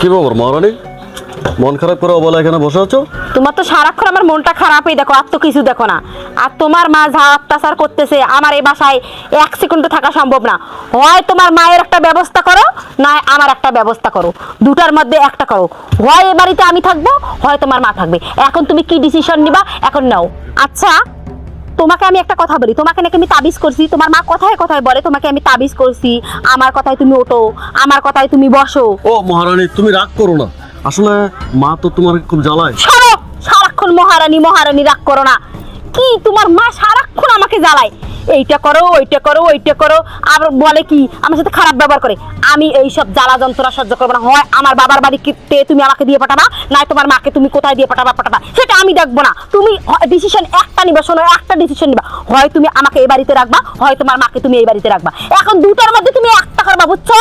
কি ব্যাপার মহারানী, মন খারাপ করে অবলা এখানে বসে আছো? তোমার তো সারাক্ষণ আমার মনটা খারাপই দেখো, আর তো কিছু দেখো না। আর তোমার মা যা অত্যাচার করতেছে আমার এই বাসায় 1 সেকেন্ড থাকা সম্ভব না। হয় তোমার মায়ের একটা ব্যবস্থা করো, না আমার একটা ব্যবস্থা করো, দুটার মধ্যে একটা করো। হয় এ বাড়িতে আমি থাকবো, হয় তোমার মা থাকবে। এখন তুমি কি ডিসিশন নিবা এখন নাও। আচ্ছা তোমাকে আমি একটা কথা বলি, তোমাকে নাকি আমি তাবিজ করছি, তোমার মা কথায় কথায় বলে তোমাকে আমি তাবিজ করছি, আমার কথায় তুমি ওঠো, আমার কথায় তুমি বসো। ও মহারানী, তুমি রাগ করো না, আসলে মা তো তোমার খুব জ্বালায়। সরো, সারাক্ষণ মহারানী মহারানী রাগ করো না। কি তোমার মা সারাক্ষণ আমাকে জ্বালায়, এইটা করো ওইটা করো ওইটা করো, আর বলে কি আমার সাথে খারাপ ব্যবহার করে। আমি এইসব জ্বালা যন্ত্রণা সহ্য করবো না। হয় আমার বাবার বাড়িতে তুমি আমাকে দিয়ে পাঠাবা, না তোমার মাকে তুমি কোথায় দিয়ে পাঠাবা সেটা আমি দেখবো না। তুমি ডিসিশন একটা নিবা, শোনো একটা ডিসিশন নিবা, হয় তুমি আমাকে এই বাড়িতে রাখবা, হয় তোমার মাকে তুমি এই বাড়িতে রাখবা। এখন দুটার মধ্যে তুমি একটা করবা, বুঝছো?